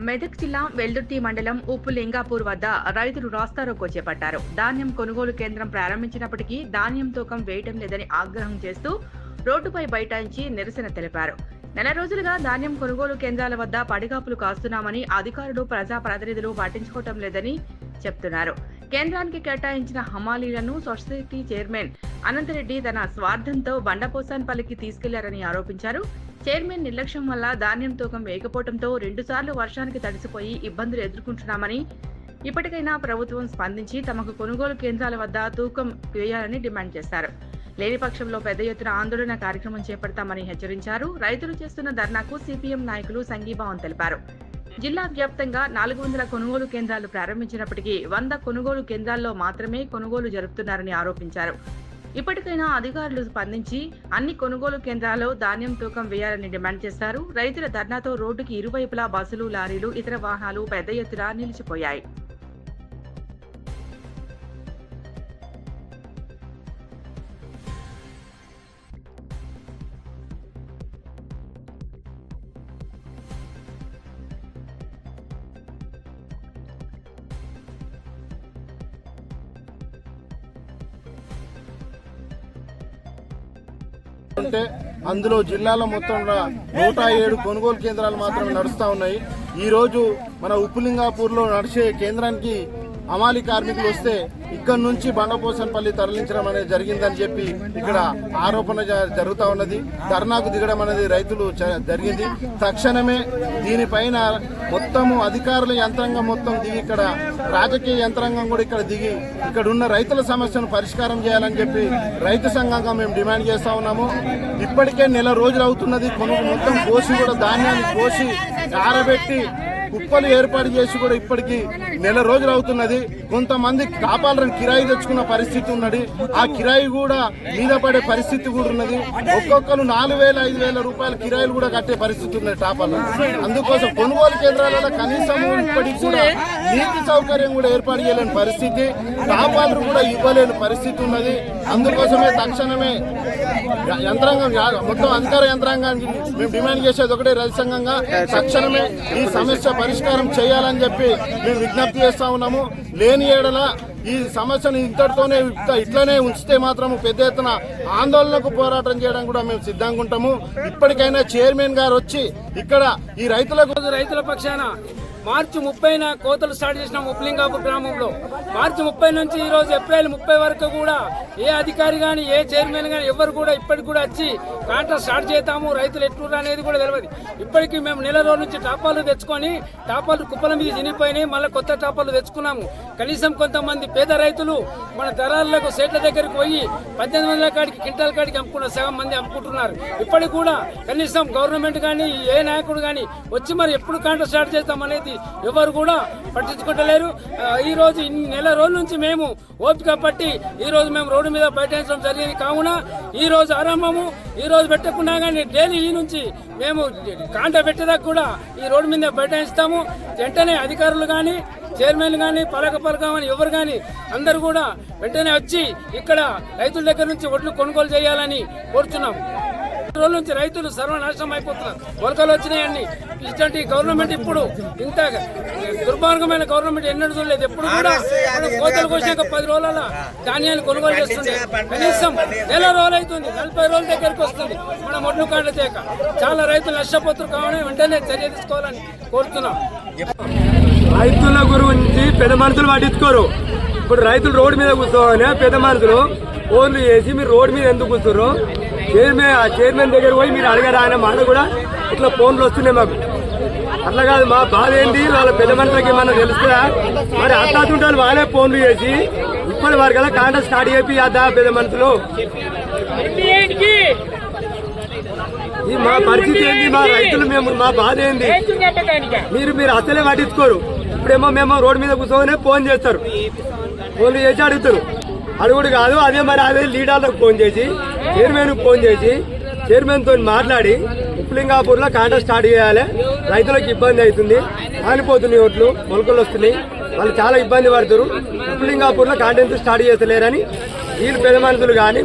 మెదక్ జిల్లా వెల్దుర్తి మండలం ఉప్పులింగాపూర్ వద్ద రైతులు రాస్తారోకో చేపట్టారు. ధాన్యం కొనుగోలు కేంద్రం ప్రారంభించినప్పటికీ ధాన్యం తూకం వేయటం లేదని ఆగ్రహం చేస్తూ రోడ్డుపై బైఠాయించి నిరసన తెలిపారు. నెల రోజులుగా ధాన్యం కొనుగోలు కేంద్రాల వద్ద పడిగాపులు కాస్తున్నామని అధికారులు ప్రజాప్రతినిధులు పట్టించుకోవటం లేదని చెప్తున్నారు. కేంద్రానికి కేటాయించిన హమాలీలను సొసైటీ చైర్మన్ అనంతరెడ్డి తన స్వార్థంతో బండపోసాన్పల్లికి తీసుకెళ్లారని ఆరోపించారు. చైర్మన్ నిర్లక్ష్యం వల్ల ధాన్యం తూకం వేయకపోవడంతో 2 సార్లు వర్షానికి తడిసిపోయి ఇబ్బందులు ఎదుర్కొంటున్నామని, ఇప్పటికైనా ప్రభుత్వం స్పందించి తమకు కొనుగోలు కేంద్రాల వద్ద తూకం వేయాలని డిమాండ్ చేశారు. లేని పక్షంలో పెద్ద ఎత్తున ఆందోళన కార్యక్రమం చేపడతామని హెచ్చరించారు. రైతులు చేస్తున్న ధర్నాకు సిపిఎం నాయకులు సంఘీభావం తెలిపారు. జిల్లా వ్యాప్తంగా 400 కొనుగోలు కేంద్రాలు ప్రారంభించినప్పటికీ 100 కొనుగోలు కేంద్రాల్లో మాత్రమే కొనుగోలు జరుపుతున్నారని ఆరోపించారు. ఇప్పటికైనా అధికారులు స్పందించి అన్ని కొనుగోలు కేంద్రాల్లో ధాన్యం తూకం వేయాలని డిమాండ్ చేశారు. రైతుల ధర్నాతో రోడ్డుకి ఇరువైపులా బస్సులు, లారీలు, ఇతర వాహనాలు పెద్ద ఎత్తున నిలిచిపోయాయి. అంటే అందులో జిల్లాలో మొత్తం 107 కొనుగోలు కేంద్రాలు మాత్రమే నడుస్తూ ఉన్నాయి. ఈరోజు మన ఉప్పులింగాపూర్లో నడిచే కేంద్రానికి అమాలి కార్మికులు వస్తే ఇక్కడ నుంచి బండపోసన్పల్లి తరలించడం అనేది జరిగిందని చెప్పి ఇక్కడ ఆరోపణ జరుగుతూ ఉన్నది. ధర్నాకు దిగడం అనేది రైతులు జరిగింది. తక్షణమే దీనిపైన మొత్తము అధికారుల యంత్రాంగం మొత్తం దిగి ఇక్కడ రాజకీయ యంత్రాంగం కూడా ఇక్కడ దిగి ఇక్కడ ఉన్న రైతుల సమస్యను పరిష్కారం చేయాలని చెప్పి రైతు సంఘంగా మేము డిమాండ్ చేస్తా ఉన్నాము. ఇప్పటికే నెల రోజులు అవుతున్నది. మొత్తం కోసి కూడా ధాన్యాన్ని కోసి ఆరబెట్టి కుప్పలు ఏర్పాటు చేసి కూడా ఇప్పటికీ నెల రోజులు అవుతున్నది. కొంతమంది కాపాలను కిరాయి తెచ్చుకున్న పరిస్థితి ఉన్నది. ఆ కిరాయి కూడా మీద పడే పరిస్థితి కూడా ఉన్నది. ఒక్కొక్కరు 4,000, 5,000 రూపాయల కిరాయిలు కూడా కట్టే పరిస్థితి ఉన్నది టాపాలు. అందుకోసం కొనుగోలు కేంద్రాలలో కనీసం ఇప్పటికి కూడా నీటి సౌకర్యం కూడా ఏర్పాటు చేయలేని పరిస్థితి, టాపాలు కూడా ఇవ్వలేని పరిస్థితి ఉన్నది. అందుకోసమే తక్షణమే యంత్రాంగం మొత్తం అధికార యంత్రాంగానికి మేము డిమాండ్ చేసేది ఒకటే, రైతు సంఘంగా తక్షణమే ఈ సమస్య పరిష్కారం చేయాలని చెప్పి మేము విజ్ఞప్తి చేస్తా ఉన్నాము. లేని ఏడల ఈ సమస్యను ఇంతటితోనే ఇట్లనే ఉంచితే మాత్రం పెద్ద ఎత్తున ఆందోళనకు పోరాటం చేయడం కూడా మేము సిద్ధంగా ఉంటాము. ఇప్పటికైనా చైర్మన్ గారు వచ్చి ఇక్కడ ఈ రైతుల పక్షాన మార్చి 30న కోతలు స్టార్ట్ చేసిన ఉప్పులింగాపూర్ గ్రామంలో మార్చి 30 నుంచి ఈ రోజు ఏప్రిల్ 30 వరకు కూడా ఏ అధికారి కానీ ఏ చైర్మన్ కానీ ఎవరు కూడా ఇప్పటికి కూడా వచ్చి కాంట్రాక్ట్ స్టార్ట్ చేస్తాము రైతులు ఎట్లున్నారు అనేది కూడా తెలియదు. ఇప్పటికీ మేము నెల రోజుల నుంచి టాపాలు తెచ్చుకొని టాపాలు కుప్పల మీద చినిగిపోయినాయి. మళ్ళీ కొత్త టాపాలు తెచ్చుకున్నాము. కనీసం కొంతమంది పేద రైతులు మన దళారులకు సేట్ల దగ్గరికి పోయి 1800 కాడికి క్వింటాల్ కాడికి అమ్ముకున్న సగం మంది అమ్ముకుంటున్నారు. ఇప్పటికి కూడా కనీసం గవర్నమెంట్ కానీ ఏ నాయకుడు కానీ వచ్చి మరి ఎప్పుడు కాంట్రాక్ట్ స్టార్ట్ చేస్తామనేది ఎవరు కూడా పట్టించుకుంటలేరు. ఈ రోజు నెల రోజుల నుంచి మేము ఓపిక పట్టి ఈ రోజు మేము రోడ్డు మీద బైఠాయించడం జరిగింది. కావున ఈ రోజు ఆరంభము ఈ రోజు పెట్టకుండా కానీ డైలీ ఈ నుంచి మేము కాంట పెట్టేదాకా కూడా ఈ రోడ్డు మీద బైఠాయిస్తాము. వెంటనే అధికారులు కానీ చైర్మన్ కానీ పలకం అని ఎవరు కానీ అందరూ కూడా వెంటనే వచ్చి ఇక్కడ రైతుల దగ్గర నుంచి ఒడ్లు కొనుగోలు చేయాలని కోరుతున్నాము. రోజుల నుంచి రైతులు సర్వనాశనం అయిపోతున్నారు. మొలకలు వచ్చినాయన్ని ఇట్లాంటి గవర్నమెంట్ ఇప్పుడు ఇంత దుర్మార్గమైన గవర్నమెంట్ ఎన్నడూ చూడలేదు. ఎప్పుడు కూడా కోతలు కోసాక 10 రోజుల ధాన్యాన్ని కొనుగోలు చేస్తుంది. కనీసం నెల రోజులు అవుతుంది, 40 రోజుల దగ్గరికి వస్తుంది మనం ఒడ్లు కాండ చేయక. చాలా రైతులు నష్టపోతున్నారు. కావాలని వెంటనే చర్య తీసుకోవాలని కోరుతున్నాం. రైతుల గురించి పెద్ద మనుషులు పట్టించుకోరు. ఇప్పుడు రైతులు రోడ్డు మీద కూర్చోవాలి, పెద్ద మనుషులు ఫోన్లు చేసి మీరు రోడ్డు మీద ఎందుకు కూర్చున్నారు, చైర్మన్ దగ్గర పోయి మీరు అడగరా అనే మాట కూడా ఇట్లా ఫోన్లు వస్తున్నాయి మాకు. అట్లా కాదు, మా బాధ ఏంటి వాళ్ళ పెద్ద మనుషులకి ఏమన్నా తెలుస్తుందా? మరి అట్టాతుంటారు వాళ్ళే ఫోన్లు చేసి ఇప్పటి వరకు కదా కాంట్రాక్ట్ స్టార్ట్ చేపి అద్దా పెద్ద మనుషులు. మా పరిస్థితి ఏంటి, మా రైతులు మా బాధ ఏంటి మీరు అసలే పట్టించుకోరు. ఇప్పుడేమో మేము రోడ్డు మీద కూర్చొని ఫోన్ చేస్తారు, ఫోన్లు చేసి అడుగుతారు. అడుగుడు కాదు, అదే లీడర్లకు ఫోన్ చేసి చైర్మన్ ఫోన్ చేసి చైర్మన్ తో మాట్లాడి ఉప్పులింగాపూర్ లో కాంట్రాక్ట్ స్టార్ట్ చేయాలి, రైతులకు ఇబ్బంది అవుతుంది, ఆనిపోతున్నాయి ఓట్లు, మొలకలు వస్తున్నాయి, వాళ్ళు చాలా ఇబ్బంది పడుతున్నారు, ఉప్పులింగాపూర్ లో కాంట్రాక్ట్ స్టార్ట్ చేస్తలేరని వీళ్ళు పెద్ద మనుషులు కానీ